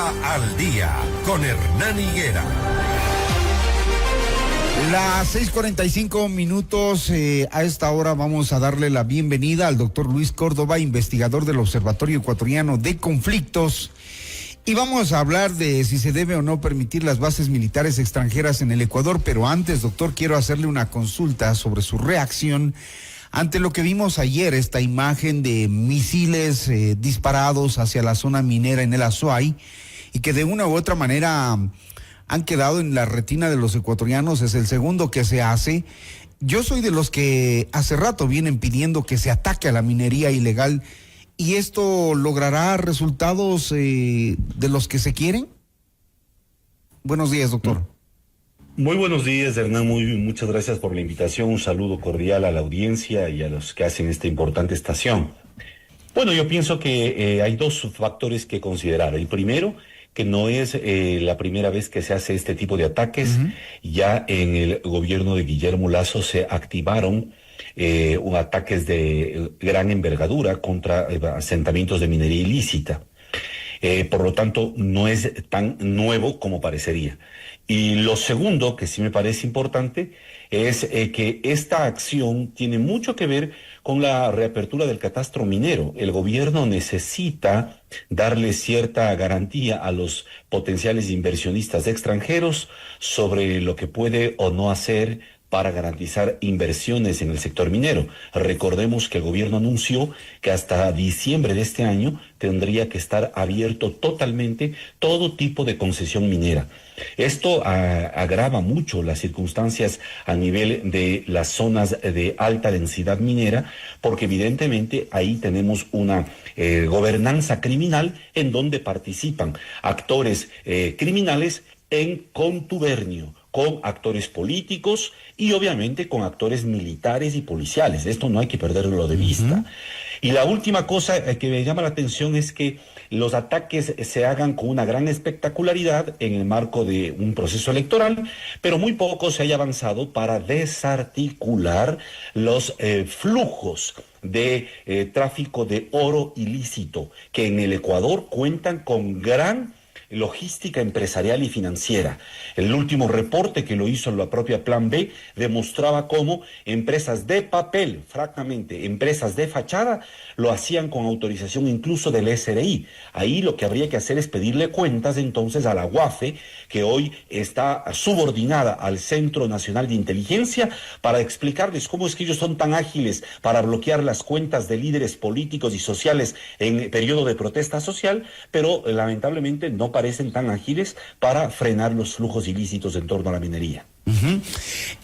al Día con Hernán Higuera. Las 6:45 a esta hora vamos a darle la bienvenida al doctor Luis Córdoba, investigador del Observatorio Ecuatoriano de Conflictos. Y vamos a hablar de si se debe o no permitir las bases militares extranjeras en el Ecuador. Pero antes, doctor, quiero hacerle una consulta sobre su reacción ante lo que vimos ayer, esta imagen de misiles disparados hacia la zona minera en el Azuay, y que de una u otra manera han quedado en la retina de los ecuatorianos. Es el segundo que se hace. Yo soy de los que hace rato vienen pidiendo que se ataque a la minería ilegal, y esto logrará resultados de los que se quieren. Buenos días, doctor. Muy buenos días, Hernán. Muchas gracias por la invitación. Un saludo cordial a la audiencia y a los que hacen esta importante estación. Bueno, yo pienso que hay dos factores que considerar. El primero, que no es la primera vez que se hace este tipo de ataques. Ya en el gobierno de Guillermo Lasso se activaron ataques de gran envergadura contra asentamientos de minería ilícita. Por lo tanto, no es tan nuevo como parecería. Y lo segundo, que sí me parece importante, es que esta acción tiene mucho que ver con la reapertura del catastro minero. El gobierno necesita darle cierta garantía a los potenciales inversionistas extranjeros sobre lo que puede o no hacer para garantizar inversiones en el sector minero. Recordemos que el gobierno anunció que hasta diciembre de este año tendría que estar abierto totalmente todo tipo de concesión minera. Esto agrava mucho las circunstancias a nivel de las zonas de alta densidad minera, porque evidentemente ahí tenemos una gobernanza criminal en donde participan actores criminales en contubernio con actores políticos y obviamente con actores militares y policiales. Esto no hay que perderlo de vista. Y la última cosa que me llama la atención es que los ataques se hagan con una gran espectacularidad en el marco de un proceso electoral, pero muy poco se haya avanzado para desarticular los flujos de tráfico de oro ilícito, que en el Ecuador cuentan con gran logística empresarial y financiera. El último reporte que lo hizo la propia Plan B demostraba cómo empresas de papel, francamente, empresas de fachada, lo hacían con autorización incluso del SRI. Ahí lo que habría que hacer es pedirle cuentas entonces a la UAFE, que hoy está subordinada al Centro Nacional de Inteligencia, para explicarles cómo es que ellos son tan ágiles para bloquear las cuentas de líderes políticos y sociales en periodo de protesta social, pero lamentablemente no parecen tan ágiles para frenar los flujos ilícitos en torno a la minería.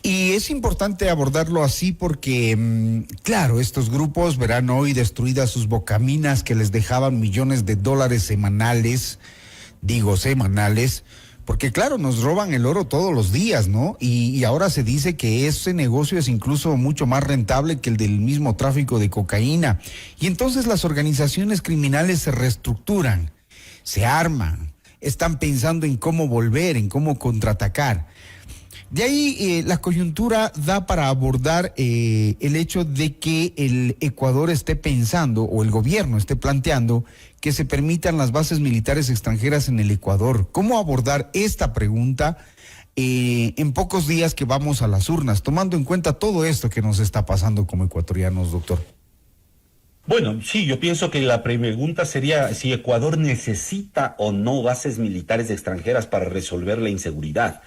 Y es importante abordarlo así porque, claro, estos grupos verán hoy destruidas sus bocaminas que les dejaban millones de dólares semanales, porque claro, nos roban el oro todos los días, ¿no? Y ahora se dice que ese negocio es incluso mucho más rentable que el del mismo tráfico de cocaína. Y entonces las organizaciones criminales se reestructuran, se arman, están pensando en cómo volver, en cómo contraatacar. De ahí la coyuntura da para abordar el hecho de que el Ecuador esté pensando, o el gobierno esté planteando, que se permitan las bases militares extranjeras en el Ecuador. ¿Cómo abordar esta pregunta en pocos días que vamos a las urnas, tomando en cuenta todo esto que nos está pasando como ecuatorianos, doctor? Bueno, sí, yo pienso que la pregunta sería si Ecuador necesita o no bases militares extranjeras para resolver la inseguridad.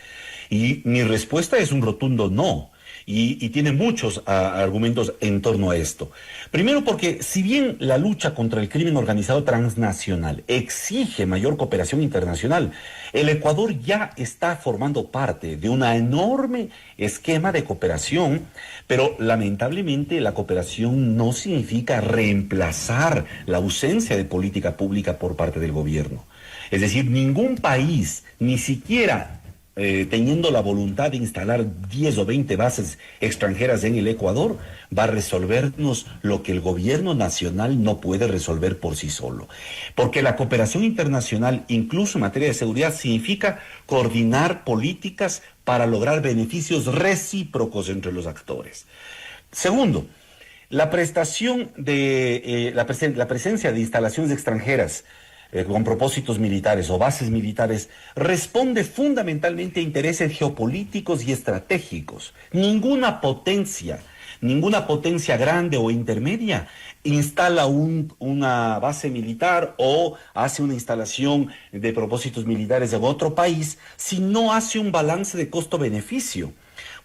Y mi respuesta es un rotundo no. Y tiene muchos argumentos en torno a esto. Primero porque si bien la lucha contra el crimen organizado transnacional exige mayor cooperación internacional, el Ecuador ya está formando parte de un enorme esquema de cooperación, pero lamentablemente la cooperación no significa reemplazar la ausencia de política pública por parte del gobierno. Es decir, ningún país, ni siquiera teniendo la voluntad de instalar 10 o 20 bases extranjeras en el Ecuador, va a resolvernos lo que el gobierno nacional no puede resolver por sí solo. Porque la cooperación internacional, incluso en materia de seguridad, significa coordinar políticas para lograr beneficios recíprocos entre los actores. Segundo, la prestación de la presencia de instalaciones extranjeras con propósitos militares o bases militares responde fundamentalmente a intereses geopolíticos y estratégicos. Ninguna potencia grande o intermedia instala una base militar o hace una instalación de propósitos militares en otro país si no hace un balance de costo-beneficio.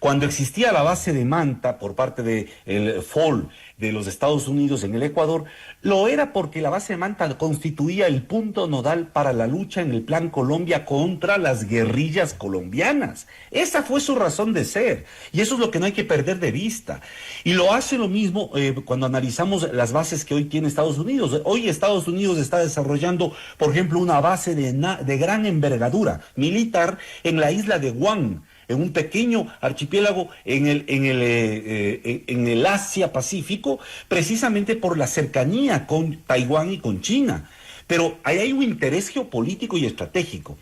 Cuando existía la base de Manta por parte del FOL de los Estados Unidos en el Ecuador, lo era porque la base de Manta constituía el punto nodal para la lucha en el Plan Colombia contra las guerrillas colombianas. Esa fue su razón de ser, y eso es lo que no hay que perder de vista. Y lo hace lo mismo cuando analizamos las bases que hoy tiene Estados Unidos. Hoy Estados Unidos está desarrollando, por ejemplo, una base de gran envergadura militar en la isla de Guam, en un pequeño archipiélago en el Asia-Pacífico, precisamente por la cercanía con Taiwán y con China. Pero ahí hay un interés geopolítico y estratégico.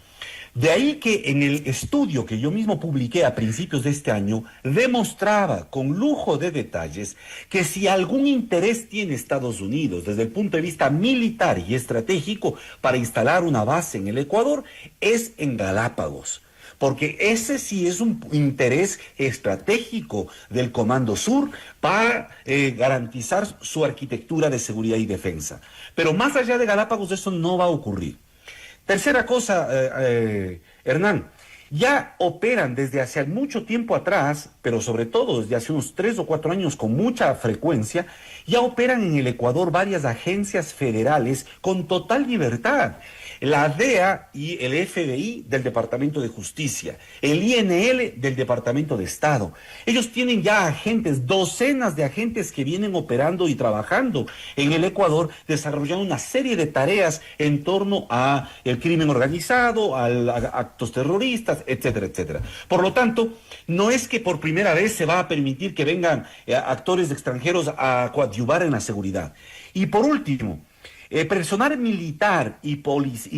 De ahí que en el estudio que yo mismo publiqué a principios de este año, demostraba con lujo de detalles que si algún interés tiene Estados Unidos desde el punto de vista militar y estratégico para instalar una base en el Ecuador, es en Galápagos. Porque ese sí es un interés estratégico del Comando Sur para garantizar su arquitectura de seguridad y defensa. Pero más allá de Galápagos eso no va a ocurrir. Tercera cosa, Hernán, ya operan desde hace mucho tiempo atrás, pero sobre todo desde hace unos 3 o 4 años con mucha frecuencia, ya operan en el Ecuador varias agencias federales con total libertad. La DEA y el FBI del Departamento de Justicia, el INL del Departamento de Estado. Ellos tienen ya agentes, docenas de agentes que vienen operando y trabajando en el Ecuador, desarrollando una serie de tareas en torno a el crimen organizado, a actos terroristas, etcétera, etcétera. Por lo tanto, no es que por primera vez se va a permitir que vengan actores extranjeros a coadyuvar en la seguridad. Y por último, personal militar y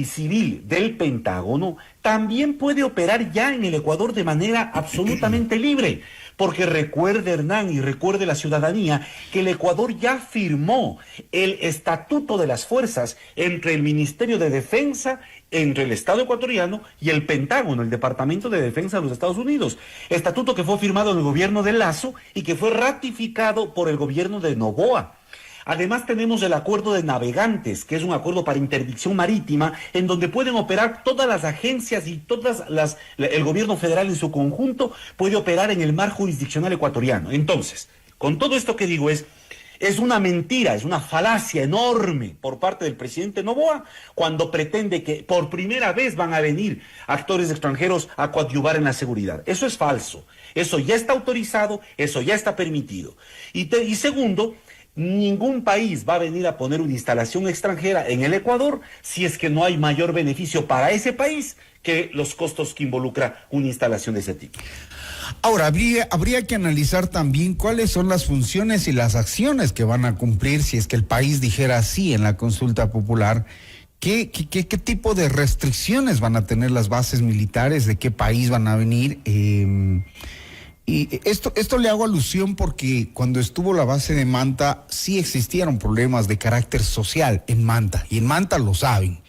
civil del Pentágono también puede operar ya en el Ecuador de manera absolutamente libre, porque recuerde, Hernán, y recuerde la ciudadanía, que el Ecuador ya firmó el Estatuto de las Fuerzas entre el Ministerio de Defensa, entre el Estado ecuatoriano y el Pentágono, el Departamento de Defensa de los Estados Unidos. Estatuto que fue firmado en el gobierno de Lasso y que fue ratificado por el gobierno de Noboa. Además tenemos el acuerdo de navegantes, que es un acuerdo para interdicción marítima, en donde pueden operar todas las agencias y el gobierno federal en su conjunto puede operar en el mar jurisdiccional ecuatoriano. Entonces, con todo esto que digo es una mentira, es una falacia enorme por parte del presidente Noboa cuando pretende que por primera vez van a venir actores extranjeros a coadyuvar en la seguridad. Eso es falso. Eso ya está autorizado, eso ya está permitido. Y segundo, ningún país va a venir a poner una instalación extranjera en el Ecuador si es que no hay mayor beneficio para ese país que los costos que involucra una instalación de ese tipo. Ahora, habría que analizar también cuáles son las funciones y las acciones que van a cumplir si es que el país dijera sí en la consulta popular. ¿Qué tipo de restricciones van a tener las bases militares? ¿De qué país van a venir? Y esto le hago alusión porque cuando estuvo la base de Manta sí existieron problemas de carácter social en Manta, y en Manta lo saben.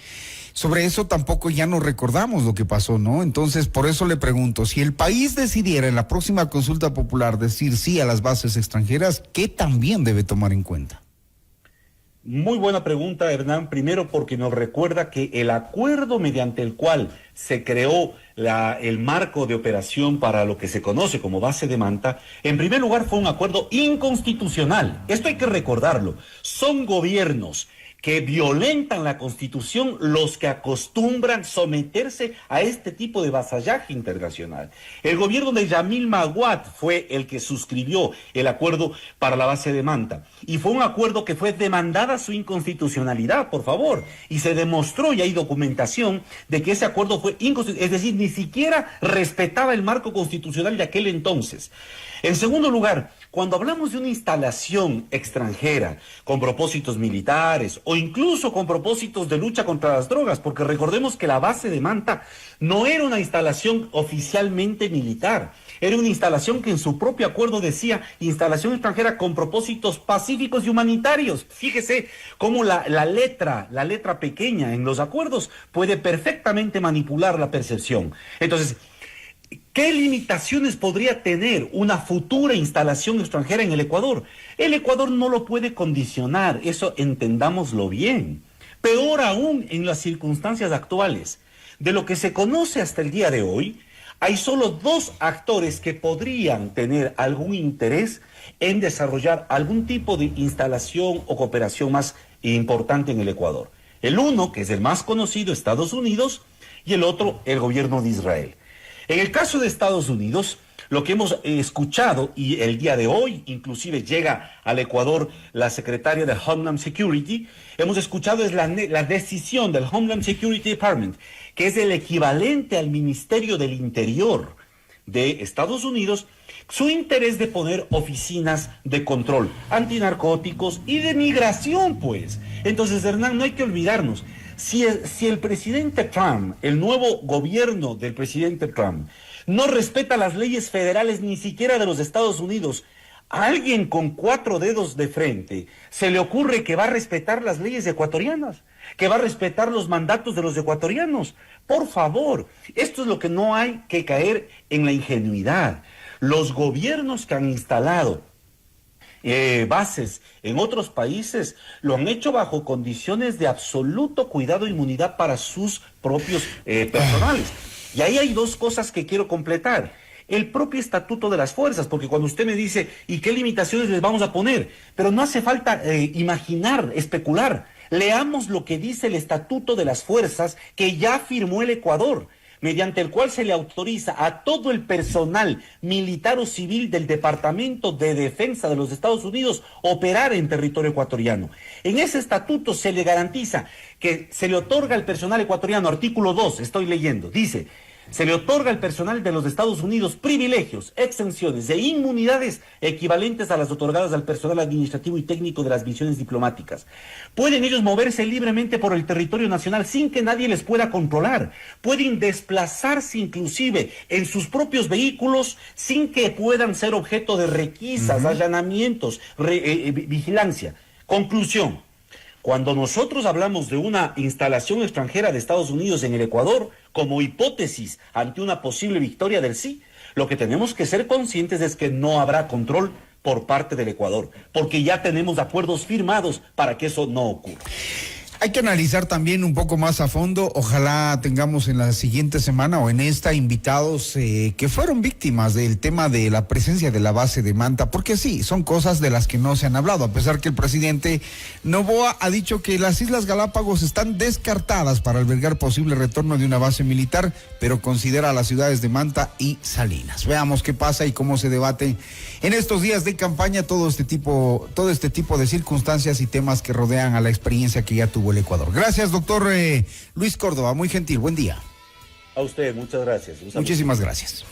Sobre eso tampoco ya no recordamos lo que pasó, ¿no? Entonces, por eso le pregunto, si el país decidiera en la próxima consulta popular decir sí a las bases extranjeras, ¿qué también debe tomar en cuenta? Muy buena pregunta, Hernán. Primero porque nos recuerda que el acuerdo mediante el cual se creó el marco de operación para lo que se conoce como base de Manta, en primer lugar fue un acuerdo inconstitucional. Esto hay que recordarlo. Son gobiernos que violentan la Constitución los que acostumbran someterse a este tipo de vasallaje internacional. El gobierno de Yamil Maguad fue el que suscribió el acuerdo para la base de Manta, y fue un acuerdo que fue demandada su inconstitucionalidad, por favor, y se demostró, y hay documentación de que ese acuerdo fue inconstitucional, es decir, ni siquiera respetaba el marco constitucional de aquel entonces. En segundo lugar, Cuando hablamos de una instalación extranjera con propósitos militares o incluso con propósitos de lucha contra las drogas, porque recordemos que la base de Manta no era una instalación oficialmente militar, era una instalación que en su propio acuerdo decía instalación extranjera con propósitos pacíficos y humanitarios. Fíjese cómo la letra pequeña en los acuerdos puede perfectamente manipular la percepción. Entonces, ¿qué limitaciones podría tener una futura instalación extranjera en el Ecuador? El Ecuador no lo puede condicionar, eso entendámoslo bien. Peor aún en las circunstancias actuales. De lo que se conoce hasta el día de hoy, hay solo 2 actores que podrían tener algún interés en desarrollar algún tipo de instalación o cooperación más importante en el Ecuador. El uno, que es el más conocido, Estados Unidos, y el otro, el gobierno de Israel. En el caso de Estados Unidos, lo que hemos escuchado, y el día de hoy inclusive llega al Ecuador la secretaria de Homeland Security, hemos escuchado es la decisión del Homeland Security Department, que es el equivalente al Ministerio del Interior de Estados Unidos, su interés de poner oficinas de control antinarcóticos y de migración, pues. Entonces, Hernán, no hay que olvidarnos. Si el presidente Trump, el nuevo gobierno del presidente Trump, no respeta las leyes federales ni siquiera de los Estados Unidos, a alguien con 4 dedos de frente se le ocurre que va a respetar las leyes ecuatorianas, que va a respetar los mandatos de los ecuatorianos. Por favor, esto es lo que no hay que caer en la ingenuidad. Los gobiernos que han instalado bases en otros países lo han hecho bajo condiciones de absoluto cuidado e inmunidad para sus propios personales. Y ahí hay 2 cosas que quiero completar. El propio estatuto de las fuerzas, porque cuando usted me dice, ¿y qué limitaciones les vamos a poner? Pero no hace falta imaginar, especular. Leamos lo que dice el estatuto de las fuerzas que ya firmó el Ecuador, mediante el cual se le autoriza a todo el personal militar o civil del Departamento de Defensa de los Estados Unidos operar en territorio ecuatoriano. En ese estatuto se le garantiza que se le otorga al personal ecuatoriano, artículo 2, estoy leyendo, dice: se le otorga al personal de los Estados Unidos privilegios, exenciones e inmunidades equivalentes a las otorgadas al personal administrativo y técnico de las misiones diplomáticas. Pueden ellos moverse libremente por el territorio nacional sin que nadie les pueda controlar. Pueden desplazarse inclusive en sus propios vehículos sin que puedan ser objeto de requisas, allanamientos, vigilancia. Conclusión. Cuando nosotros hablamos de una instalación extranjera de Estados Unidos en el Ecuador, como hipótesis ante una posible victoria del sí, lo que tenemos que ser conscientes es que no habrá control por parte del Ecuador, porque ya tenemos acuerdos firmados para que eso no ocurra. Hay que analizar también un poco más a fondo. Ojalá tengamos en la siguiente semana o en esta invitados que fueron víctimas del tema de la presencia de la base de Manta, porque sí, son cosas de las que no se han hablado, a pesar que el presidente Noboa ha dicho que las Islas Galápagos están descartadas para albergar posible retorno de una base militar, pero considera a las ciudades de Manta y Salinas. Veamos qué pasa y cómo se debate en estos días de campaña todo este tipo de circunstancias y temas que rodean a la experiencia que ya tuvo el Ecuador. Gracias, doctor Luis Córdoba, muy gentil, buen día. A usted, muchas gracias. Muchísimas gracias.